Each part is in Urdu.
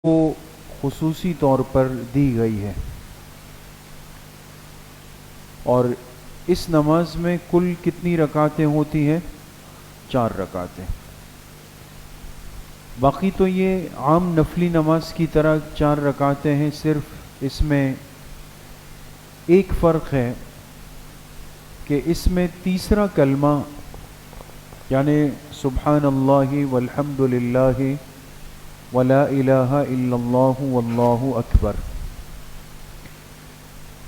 کو خصوصی طور پر دی گئی ہے، اور اس نماز میں کل کتنی رکعتیں ہوتی ہیں؟ 4 رکعتیں۔ باقی تو یہ عام نفلی نماز کی طرح 4 رکعتیں ہیں، صرف اس میں ایک فرق ہے کہ اس میں تیسرا کلمہ یعنی سبحان اللہ والحمد للہ ولا الہ الا اللہ واللہ اکبر،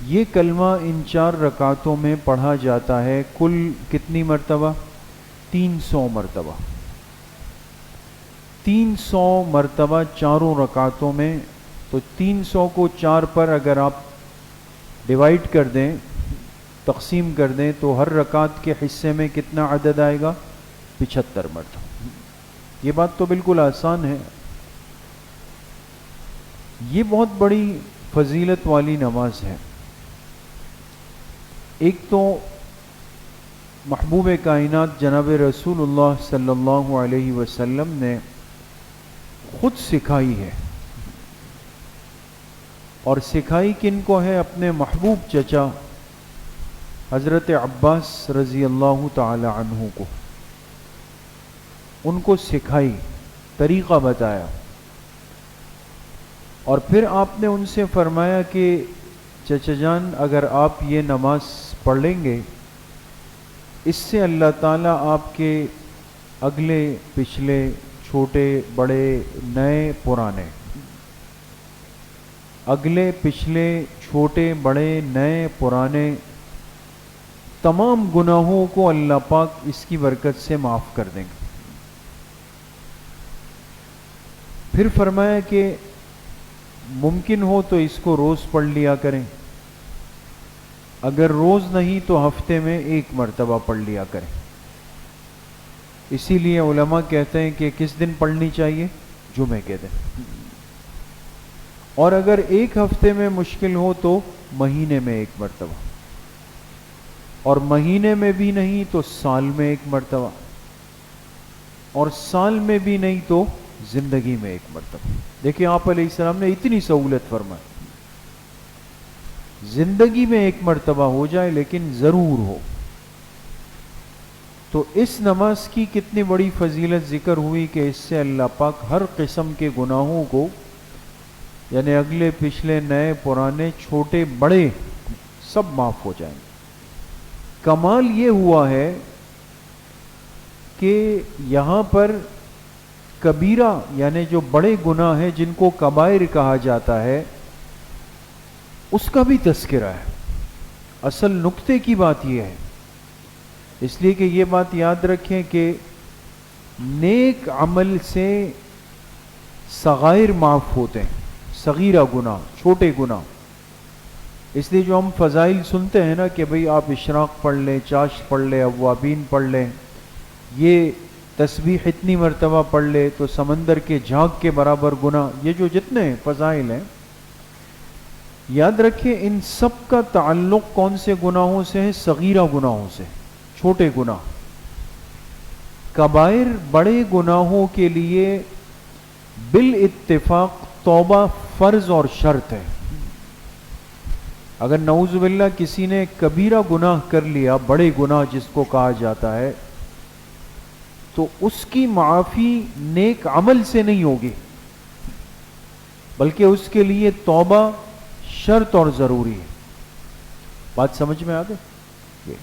یہ کلمہ ان 4 رکعتوں میں پڑھا جاتا ہے کل کتنی مرتبہ؟ 300 مرتبہ۔ 300 مرتبہ چاروں رکعتوں میں، تو 300 کو 4 پر اگر آپ ڈیوائیڈ کر دیں، تقسیم کر دیں، تو ہر رکعت کے حصے میں کتنا عدد آئے گا؟ 75 مرتبہ۔ یہ بات تو بالکل آسان ہے۔ یہ بہت بڑی فضیلت والی نماز ہے۔ ایک تو محبوب کائنات جناب رسول اللہ صلی اللہ علیہ وسلم نے خود سکھائی ہے، اور سکھائی کن کو ہے؟ اپنے محبوب چچا حضرت عباس رضی اللہ تعالی عنہ کو، ان کو سکھائی، طریقہ بتایا، اور پھر آپ نے ان سے فرمایا کہ چچا جان اگر آپ یہ نماز پڑھ لیں گے، اس سے اللہ تعالیٰ آپ کے اگلے پچھلے چھوٹے بڑے نئے پرانے، اگلے پچھلے چھوٹے بڑے نئے پرانے تمام گناہوں کو اللہ پاک اس کی برکت سے معاف کر دیں گے۔ پھر فرمایا کہ ممکن ہو تو اس کو روز پڑھ لیا کریں، اگر روز نہیں تو ہفتے میں 1 مرتبہ پڑھ لیا کریں۔ اسی لیے علماء کہتے ہیں کہ کس دن پڑھنی چاہیے؟ جمعے کے دن، اور اگر ایک ہفتے میں مشکل ہو تو مہینے میں 1 مرتبہ، اور مہینے میں بھی نہیں تو سال میں 1 مرتبہ، اور سال میں بھی نہیں تو زندگی میں 1 مرتبہ۔ دیکھیں آپ علیہ السلام نے اتنی سہولت فرمائی، زندگی میں 1 مرتبہ ہو جائے لیکن ضرور ہو۔ تو اس نماز کی کتنی بڑی فضیلت ذکر ہوئی کہ اس سے اللہ پاک ہر قسم کے گناہوں کو، یعنی اگلے پچھلے نئے پرانے چھوٹے بڑے سب معاف ہو جائیں گے۔ کمال یہ ہوا ہے کہ یہاں پر کبیرہ یعنی جو بڑے گناہ ہیں جن کو کبائر کہا جاتا ہے، اس کا بھی تذکرہ ہے۔ اصل نقطے کی بات یہ ہے، اس لیے کہ یہ بات یاد رکھیں کہ نیک عمل سے صغائر معاف ہوتے ہیں، صغیرہ گناہ، چھوٹے گناہ۔ اس لیے جو ہم فضائل سنتے ہیں نا کہ بھئی آپ اشراق پڑھ لیں، چاشت پڑھ لیں، اوابین پڑھ لیں، یہ تسبیح اتنی مرتبہ پڑھ لے تو سمندر کے جھاگ کے برابر گناہ، یہ جو جتنے فضائل ہیں، یاد رکھیں ان سب کا تعلق کون سے گناہوں سے ہے؟ صغیرہ گناہوں سے، چھوٹے گناہ۔ کبائر بڑے گناہوں کے لیے بالاتفاق توبہ فرض اور شرط ہے۔ اگر نعوذ باللہ کسی نے کبیرہ گناہ کر لیا، بڑے گناہ جس کو کہا جاتا ہے، تو اس کی معافی نیک عمل سے نہیں ہوگی، بلکہ اس کے لیے توبہ شرط اور ضروری ہے۔ بات سمجھ میں آ گئی؟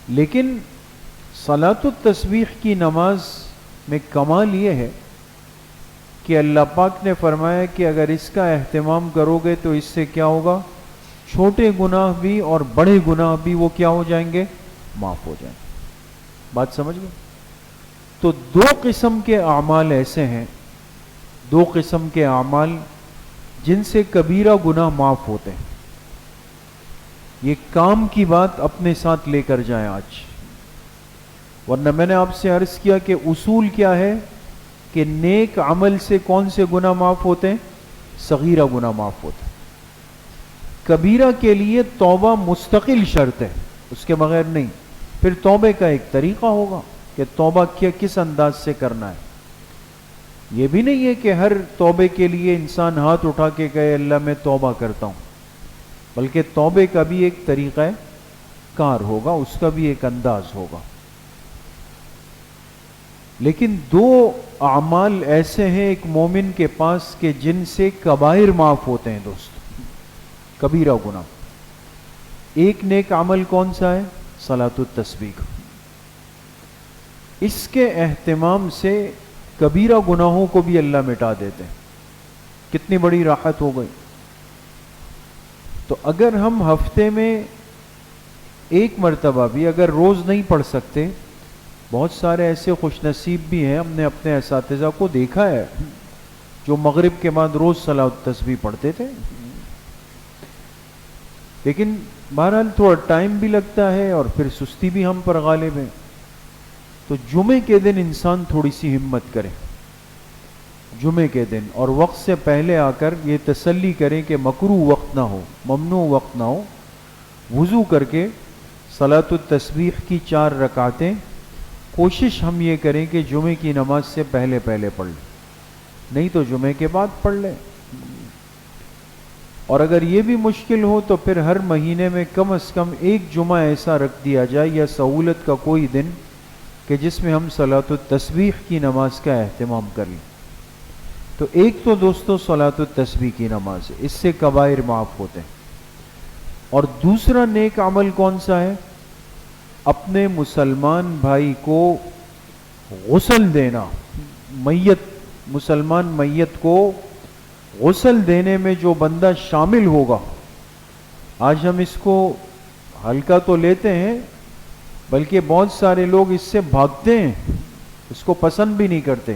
لیکن صلاۃ التسبیح کی نماز میں کمال یہ ہے کہ اللہ پاک نے فرمایا کہ اگر اس کا اہتمام کرو گے تو اس سے کیا ہوگا؟ چھوٹے گناہ بھی اور بڑے گناہ بھی وہ کیا ہو جائیں گے؟ معاف ہو جائیں گے۔ بات سمجھ گئے؟ تو 2 قسم کے اعمال ایسے ہیں، 2 قسم کے اعمال جن سے کبیرہ گناہ معاف ہوتے ہیں۔ یہ کام کی بات اپنے ساتھ لے کر جائیں آج، ورنہ میں نے آپ سے عرض کیا کہ اصول کیا ہے کہ نیک عمل سے کون سے گناہ معاف ہوتے ہیں؟ صغیرہ گناہ معاف ہوتے ہیں۔ کبیرہ کے لیے توبہ مستقل شرط ہے، اس کے بغیر نہیں۔ پھر توبے کا ایک طریقہ ہوگا کہ توبہ کس انداز سے کرنا ہے۔ یہ بھی نہیں ہے کہ ہر توبے کے لیے انسان ہاتھ اٹھا کے کہے اللہ میں توبہ کرتا ہوں، بلکہ توبے کا بھی ایک طریقہ کار ہوگا، اس کا بھی ایک انداز ہوگا۔ لیکن دو اعمال ایسے ہیں ایک مومن کے پاس کہ جن سے کبائر معاف ہوتے ہیں دوست، کبیرہ گناہ۔ ایک نیک عمل کون سا ہے؟ صلاۃ التسبیح۔ اس کے اہتمام سے کبیرہ گناہوں کو بھی اللہ مٹا دیتے ہیں، کتنی بڑی راحت ہو گئی۔ تو اگر ہم ہفتے میں ایک مرتبہ بھی اگر روز نہیں پڑھ سکتے، بہت سارے ایسے خوش نصیب بھی ہیں، ہم نے اپنے اساتذہ کو دیکھا ہے جو مغرب کے بعد روز صلاۃ التسبیح پڑھتے تھے، لیکن بہرحال تھوڑا ٹائم بھی لگتا ہے اور پھر سستی بھی ہم پر غالب ہے۔ تو جمعے کے دن انسان تھوڑی سی ہمت کرے، جمعے کے دن، اور وقت سے پہلے آ کر یہ تسلی کریں کہ مکروہ وقت نہ ہو، ممنوع وقت نہ ہو، وضو کر کے صلاۃ التسبیح کی 4 رکعتیں کوشش ہم یہ کریں کہ جمعے کی نماز سے پہلے پڑھ لیں، نہیں تو جمعے کے بعد پڑھ لیں۔ اور اگر یہ بھی مشکل ہو تو پھر ہر مہینے میں کم از کم ایک جمعہ ایسا رکھ دیا جائے یا سہولت کا کوئی دن کہ جس میں ہم صلاۃ التسبیح کی نماز کا اہتمام کر لیں۔ تو ایک تو دوستو صلاۃ التسبیح کی نماز ہے، اس سے کبائر معاف ہوتے ہیں۔ اور دوسرا نیک عمل کون سا ہے؟ اپنے مسلمان بھائی کو غسل دینا، مسلمان میت کو غسل دینے میں جو بندہ شامل ہوگا، آج ہم اس کو ہلکا تو لیتے ہیں بلکہ بہت سارے لوگ اس سے بھاگتے ہیں، اس کو پسند بھی نہیں کرتے،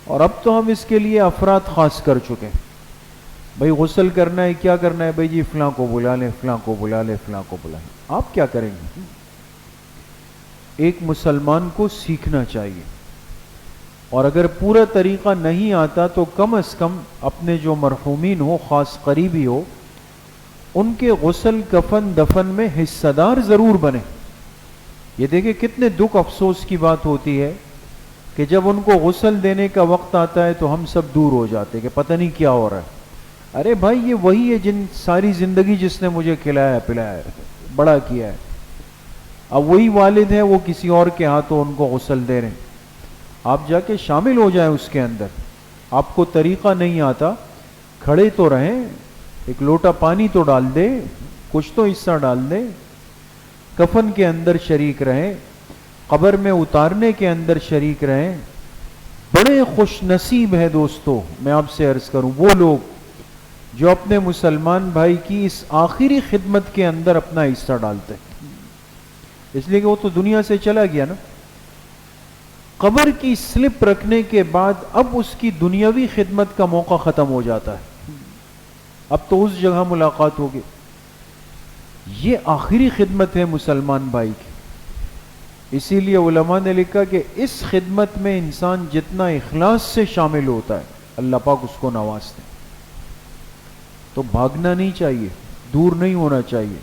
اور اب تو ہم اس کے لیے افراد خاص کر چکے ہیں۔ بھئی غسل کرنا ہے، کیا کرنا ہے؟ بھئی جی فلاں کو بلا لیں، فلاں کو بلا لیں، فلاں کو بلا لیں۔ آپ کیا کریں گے؟ ایک مسلمان کو سیکھنا چاہیے، اور اگر پورا طریقہ نہیں آتا تو کم از کم اپنے جو مرحومین ہو، خاص قریبی ہو، ان کے غسل کفن دفن میں حصہ دار ضرور بنے۔ یہ دیکھیں کتنے دکھ افسوس کی بات ہوتی ہے کہ جب ان کو غسل دینے کا وقت آتا ہے تو ہم سب دور ہو جاتے کہ پتہ نہیں کیا ہو رہا ہے۔ ارے بھائی یہ وہی ہے جن ساری زندگی جس نے مجھے کھلایا پلایا ہے، بڑا کیا ہے، اب وہی والد ہیں، وہ کسی اور کے ہاتھوں ان کو غسل دے رہے ہیں۔ آپ جا کے شامل ہو جائیں اس کے اندر، آپ کو طریقہ نہیں آتا، کھڑے تو رہیں، ایک لوٹا پانی تو ڈال دے، کچھ تو حصہ ڈال دے، کفن کے اندر شریک رہیں، قبر میں اتارنے کے اندر شریک رہیں۔ بڑے خوش نصیب ہے دوستو، میں آپ سے عرض کروں، وہ لوگ جو اپنے مسلمان بھائی کی اس آخری خدمت کے اندر اپنا حصہ ڈالتے ہیں، اس لیے کہ وہ تو دنیا سے چلا گیا نا۔ قبر کی سلپ رکھنے کے بعد اب اس کی دنیاوی خدمت کا موقع ختم ہو جاتا ہے، اب تو اس جگہ ملاقات ہوگی۔ یہ آخری خدمت ہے مسلمان بھائی کی، اسی لیے علماء نے لکھا کہ اس خدمت میں انسان جتنا اخلاص سے شامل ہوتا ہے اللہ پاک اس کو نوازتے ہیں۔ تو بھاگنا نہیں چاہیے، دور نہیں ہونا چاہیے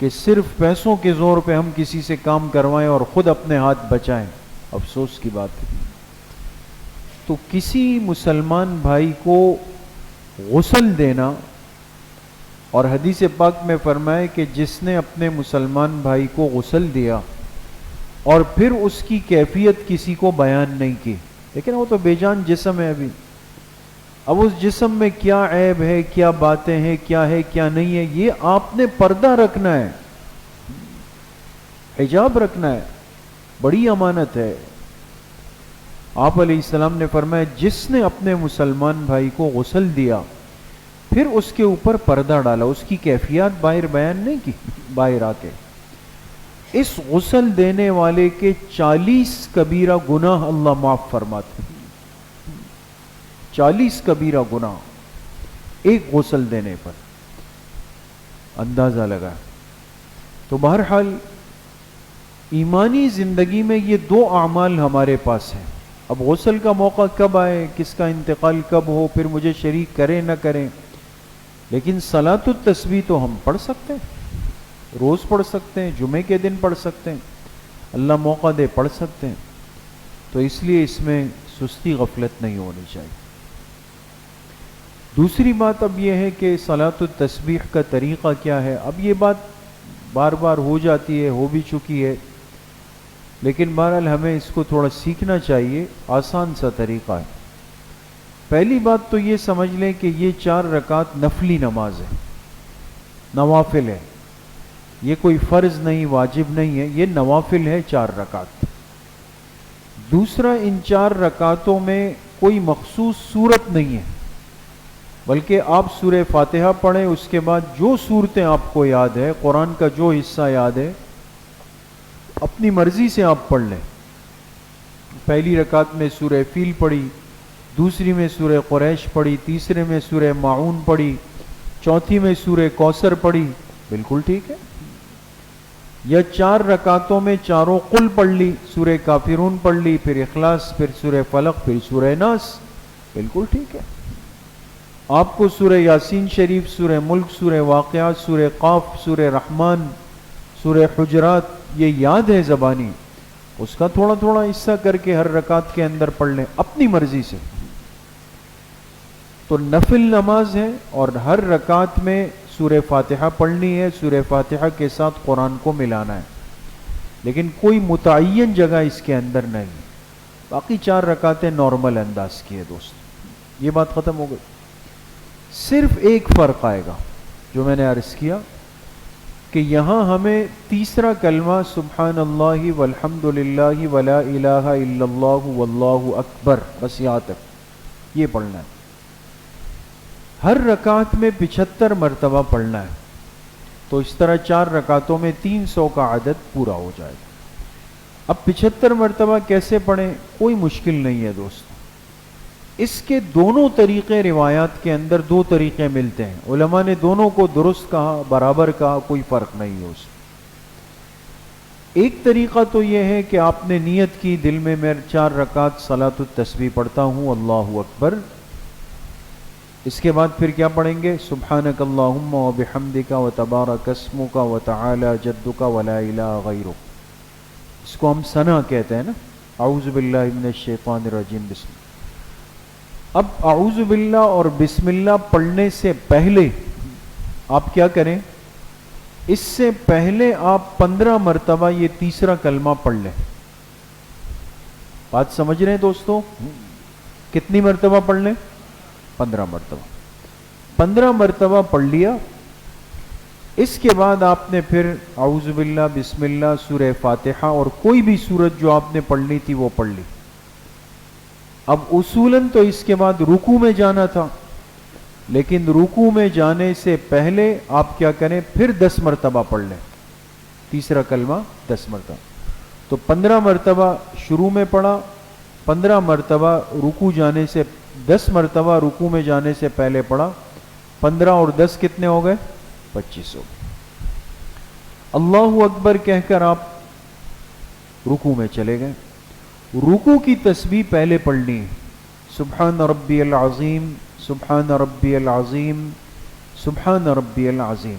کہ صرف پیسوں کے زور پہ ہم کسی سے کام کروائیں اور خود اپنے ہاتھ بچائیں، افسوس کی بات ہے۔ تو کسی مسلمان بھائی کو غسل دینا، اور حدیث پاک میں فرمائے کہ جس نے اپنے مسلمان بھائی کو غسل دیا اور پھر اس کی کیفیت کسی کو بیان نہیں کی، لیکن وہ تو بے جان جسم ہے ابھی، اب اس جسم میں کیا عیب ہے، کیا باتیں ہیں، کیا ہے کیا نہیں ہے، یہ آپ نے پردہ رکھنا ہے، حجاب رکھنا ہے، بڑی امانت ہے۔ آپ علیہ السلام نے فرمایا جس نے اپنے مسلمان بھائی کو غسل دیا پھر اس کے اوپر پردہ ڈالا، اس کی کیفیات باہر بیان نہیں کی، باہر آ کے، اس غسل دینے والے کے 40 کبیرہ گناہ اللہ معاف فرماتے ہیں۔ 40 کبیرہ گناہ ایک غسل دینے پر، اندازہ لگا۔ تو بہرحال ایمانی زندگی میں یہ 2 اعمال ہمارے پاس ہیں۔ اب غسل کا موقع کب آئے، کس کا انتقال کب ہو، پھر مجھے شریک کریں نہ کریں، لیکن صلاۃ التسبیح تو ہم پڑھ سکتے ہیں، روز پڑھ سکتے ہیں، جمعے کے دن پڑھ سکتے ہیں، اللہ موقع دے پڑھ سکتے ہیں۔ تو اس لیے اس میں سستی غفلت نہیں ہونی چاہیے۔ دوسری بات اب یہ ہے کہ صلاۃ التسبیح کا طریقہ کیا ہے۔ اب یہ بات بار بار ہو جاتی ہے، ہو بھی چکی ہے، لیکن بہرحال ہمیں اس کو تھوڑا سیکھنا چاہیے۔ آسان سا طریقہ ہے۔ پہلی بات تو یہ سمجھ لیں کہ یہ 4 رکعت نفلی نماز ہے، نوافل ہے، یہ کوئی فرض نہیں، واجب نہیں ہے، یہ نوافل ہے 4 رکعت۔ دوسرا، ان 4 رکعتوں میں کوئی مخصوص صورت نہیں ہے، بلکہ آپ سورہ فاتحہ پڑھیں، اس کے بعد جو صورتیں آپ کو یاد ہے، قرآن کا جو حصہ یاد ہے، اپنی مرضی سے آپ پڑھ لیں۔ پہلی رکعت میں سورہ فیل پڑھی، دوسری میں سورہ قریش پڑھی، تیسرے میں سورہ معون پڑھی، چوتھی میں سورہ کوثر پڑھی، بالکل ٹھیک ہے۔ یا 4 رکعتوں میں چاروں قل پڑھ لی، سورہ کافرون پڑھ لی، پھر اخلاص، پھر سورہ فلق، پھر سورہ ناس، بالکل ٹھیک ہے۔ آپ کو سورہ یاسین شریف، سورہ ملک، سورہ واقعات، سورہ قاف، سورہ رحمان، سورہ حجرات یہ یاد ہے زبانی، اس کا تھوڑا تھوڑا حصہ کر کے ہر رکعت کے اندر پڑھ لیں اپنی مرضی سے۔ تو نفل نماز ہے اور ہر رکعت میں سورہ فاتحہ پڑھنی ہے، سورہ فاتحہ کے ساتھ قرآن کو ملانا ہے، لیکن کوئی متعین جگہ اس کے اندر نہیں۔ باقی 4 رکعتیں نارمل انداز کی ہے دوست، یہ بات ختم ہو گئی۔ صرف ایک فرق آئے گا جو میں نے عرض کیا کہ یہاں ہمیں تیسرا کلمہ سبحان اللہ والحمد للہ ولا الہ الا اللہ واللہ اکبر، بس یہاں تک یہ پڑھنا ہے۔ ہر رکعت میں 75 مرتبہ پڑھنا ہے، تو اس طرح 4 رکعتوں میں 300 کا عدد پورا ہو جائے گا۔ اب 75 مرتبہ کیسے پڑھیں؟ کوئی مشکل نہیں ہے دوست، اس کے دونوں طریقے روایات کے اندر 2 طریقے ملتے ہیں، علماء نے دونوں کو درست کہا، برابر کہا، کوئی فرق نہیں ہے اس میں۔ ایک طریقہ تو یہ ہے کہ آپ نے نیت کی دل میں، میں 4 رکعت صلاۃ التسبیح پڑھتا ہوں، اللہ اکبر، اس کے بعد پھر کیا پڑھیں گے؟ سبحانک اللہم و بحمدک و تبارک اسمک و تعالی جدک و لا الہ غیرک، اس کو ہم ثنا کہتے ہیں نا، اعوذ باللہ من الشیطان الرجیم، بسم اللہ۔ اب اعوذ باللہ اور بسم اللہ پڑھنے سے پہلے آپ کیا کریں؟ اس سے پہلے آپ 15 مرتبہ یہ تیسرا کلمہ پڑھ لیں۔ بات سمجھ رہے ہیں دوستو؟ کتنی مرتبہ پڑھ لیں؟ 15 مرتبہ۔ 15 مرتبہ پڑھ لیا، اس کے بعد آپ نے پھر اعوذ باللہ، بسم اللہ، سورہ فاتحہ اور کوئی بھی سورت جو آپ نے پڑھنی تھی وہ پڑھ لی۔ اب اصولاً تو اس کے بعد رکوع میں جانا تھا، لیکن رکوع میں جانے سے پہلے آپ کیا کریں؟ پھر 10 مرتبہ پڑھ لیں، تیسرا کلمہ 10 مرتبہ۔ تو 15 مرتبہ شروع میں پڑھا، 15 مرتبہ رکوع جانے سے، 10 مرتبہ رکوع میں جانے سے پہلے پڑھا، 15 اور 10 کتنے ہو گئے؟ 25 ہو گئے۔ اللہ اکبر کہہ کر آپ رکوع میں چلے گئے۔ رکوع کی تسبیح پہلے پڑھنی ہے، سبحان ربی العظیم، سبحان ربی العظیم، سبحان ربی العظیم،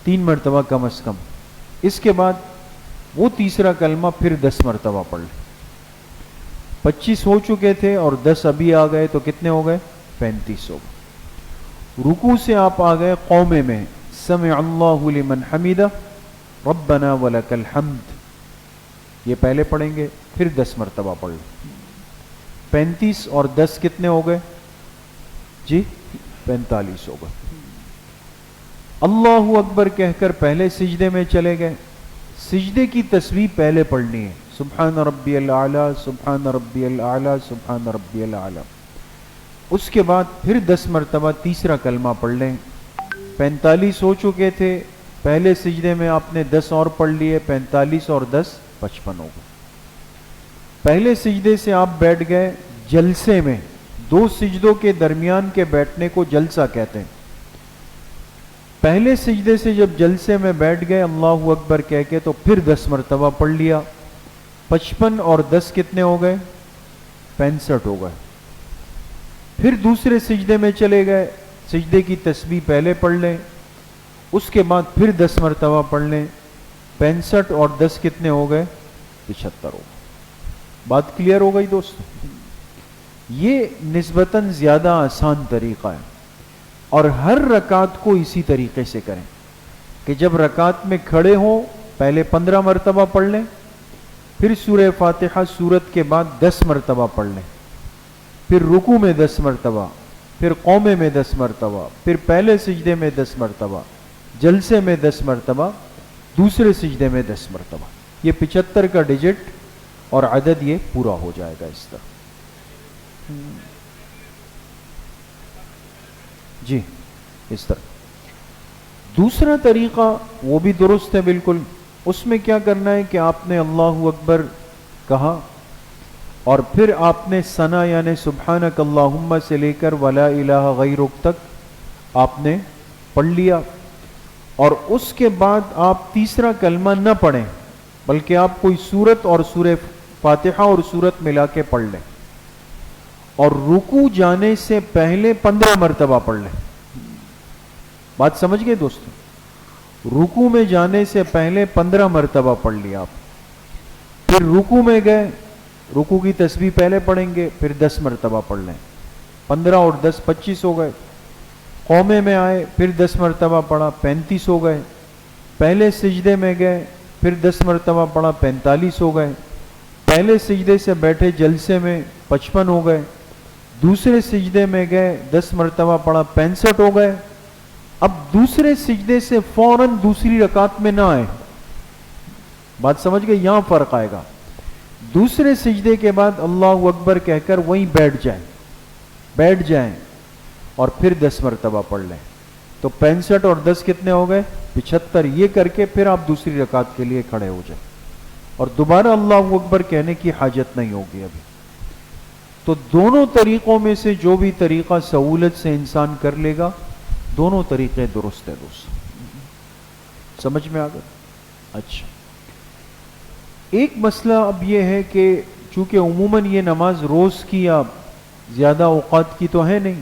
3 مرتبہ کم از کم۔ اس کے بعد وہ تیسرا کلمہ پھر 10 مرتبہ پڑھ لیں۔ 25 ہو چکے تھے اور 10 ابھی آ گئے، تو کتنے ہو گئے؟ 35 ہو گئے۔ رکوع سے آپ آ گئے قومے میں، سمع اللہ لمن حمیدہ ربنا ولک الحمد، یہ پہلے پڑھیں گے، پھر 10 مرتبہ پڑھ لیں۔ 35 اور 10 کتنے ہو گئے جی؟ 45 ہو گئے۔ اللہ اکبر کہہ کر پہلے سجدے میں چلے گئے، سجدے کی تسبیح پہلے پڑھنی ہے، سبحان ربی الاعلی، سبحان ربی الاعلی، سبحان ربی الاعلی۔ اس کے بعد پھر 10 مرتبہ تیسرا کلمہ پڑھ لیں۔ 45 ہو چکے تھے، پہلے سجدے میں آپ نے 10 اور پڑھ لیے، 45 اور 10 55 ہو گئے۔ پہلے سجدے سے آپ بیٹھ گئے جلسے میں، 2 سجدوں کے درمیان کے بیٹھنے کو جلسہ کہتے ہیں۔ پہلے سجدے سے جب جلسے میں بیٹھ گئے اللہ اکبر کہہ کے، تو پھر 10 مرتبہ پڑھ لیا، 55 اور 10 کتنے ہو گئے؟ 65 ہو گئے۔ پھر دوسرے سجدے میں چلے گئے، سجدے کی تسبیح پہلے پڑھ لیں، اس کے بعد پھر 10 مرتبہ پڑھ لیں، 65 اور 10 کتنے ہو گئے؟ 75 ہو گئے۔ بات کلیئر ہو گئی دوستو؟ یہ نسبتاً زیادہ آسان طریقہ ہے، اور ہر رکعت کو اسی طریقے سے کریں کہ جب رکعت میں کھڑے ہوں پہلے 15 مرتبہ پڑھ لیں، پھر سورہ فاتحہ سورت کے بعد 10 مرتبہ پڑھ لیں، پھر رکوع میں 10 مرتبہ، پھر قومے میں 10 مرتبہ، پھر پہلے سجدے میں 10 مرتبہ، جلسے میں 10 مرتبہ، دوسرے سجدے میں 10 مرتبہ. یہ 75 کا ڈیجٹ اور عدد یہ پورا ہو جائے گا اس طرح. جی اس طرح. دوسرا طریقہ وہ بھی درست ہے بالکل. اس میں کیا کرنا ہے کہ آپ نے اللہ اکبر کہا اور پھر آپ نے ثنا یعنی سبحانک اللہم سے لے کر ولا الہ غیرک تک آپ نے پڑھ لیا، اور اس کے بعد آپ تیسرا کلمہ نہ پڑھیں بلکہ آپ کوئی سورت اور سورہ فاتحہ اور سورت ملا کے پڑھ لیں، اور رکوع جانے سے پہلے 15 مرتبہ پڑھ لیں. بات سمجھ گئے دوستو؟ رکوع میں جانے سے پہلے 15 مرتبہ پڑھ لیا آپ، پھر رکوع میں گئے، رکوع کی تسبیح پہلے پڑھیں گے، پھر 10 مرتبہ پڑھ لیں، 15 اور 10 25 ہو گئے. قومے میں آئے، پھر 10 مرتبہ پڑھا، 35 ہو گئے. پہلے سجدے میں گئے، پھر 10 مرتبہ پڑھا، 45 ہو گئے. پہلے سجدے سے بیٹھے جلسے میں 55 ہو گئے. دوسرے سجدے میں گئے، 10 مرتبہ پڑھا، 65 ہو گئے. اب دوسرے سجدے سے فوراً دوسری رکعت میں نہ آئے. بات سمجھ گئے؟ یہاں فرق آئے گا. دوسرے سجدے کے بعد اللہ اکبر کہہ کر وہیں بیٹھ جائیں اور پھر 10 مرتبہ پڑھ لیں. تو 65 اور 10 کتنے ہو گئے؟ 75. یہ کر کے پھر آپ دوسری رکعت کے لیے کھڑے ہو جائیں اور دوبارہ اللہ اکبر کہنے کی حاجت نہیں ہوگی ابھی. تو دونوں طریقوں میں سے جو بھی طریقہ سہولت سے انسان کر لے گا، دونوں طریقے درست ہے دوست. سمجھ میں آ گیا؟ اچھا، ایک مسئلہ اب یہ ہے کہ چونکہ عموماً یہ نماز روز کی یا زیادہ اوقات کی تو ہے نہیں،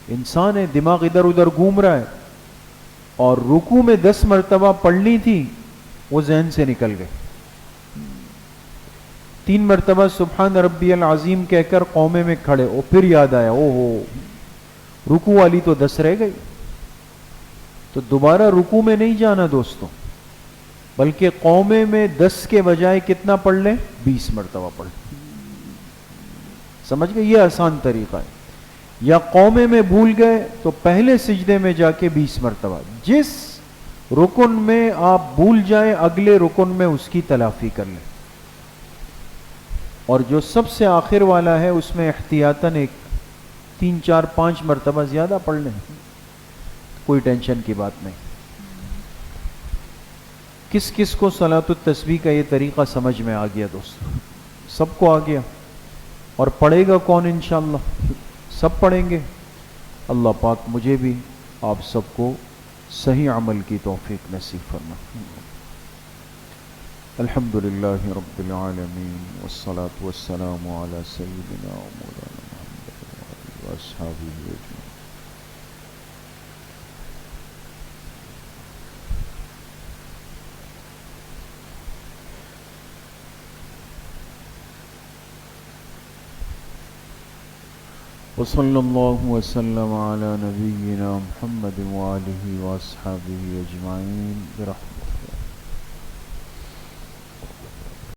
انسان ہے، دماغ ادھر ادھر گھوم رہا ہے، اور رکوع میں 10 مرتبہ پڑھنی تھی وہ ذہن سے نکل گئے. 3 مرتبہ سبحان ربی العظیم کہہ کر قومے میں کھڑے، اور پھر یاد آیا او ہو رکوع والی تو 10 رہ گئی. تو دوبارہ رکوع میں نہیں جانا دوستوں، بلکہ قومے میں 10 کے بجائے کتنا پڑھ لیں؟ 20 مرتبہ پڑھ لیں. سمجھ گئے؟ یہ آسان طریقہ ہے. یا قومے میں بھول گئے تو پہلے سجدے میں جا کے 20 مرتبہ، جس رکن میں آپ بھول جائیں اگلے رکن میں اس کی تلافی کر لیں، اور جو سب سے آخر والا ہے اس میں احتیاطاً 3 4 5 مرتبہ زیادہ پڑھ لیں، کوئی ٹینشن کی بات نہیں. کس کس کو صلاۃ التسبیح کا یہ طریقہ سمجھ میں آ گیا دوستو؟ سب کو آ گیا؟ اور پڑھے گا کون انشاءاللہ؟ سب پڑھیں گے. اللہ پاک مجھے بھی آپ سب کو صحیح عمل کی توفیق نصیب فرما. الحمدللہ رب العالمین والصلاة والسلام علی سیدنا و مولانا محمد و اصحابہ اجمعین. وصلی اللہ وسلم علی نبینا محمد وآلہ واصحابہ اجمعین برحمتہ.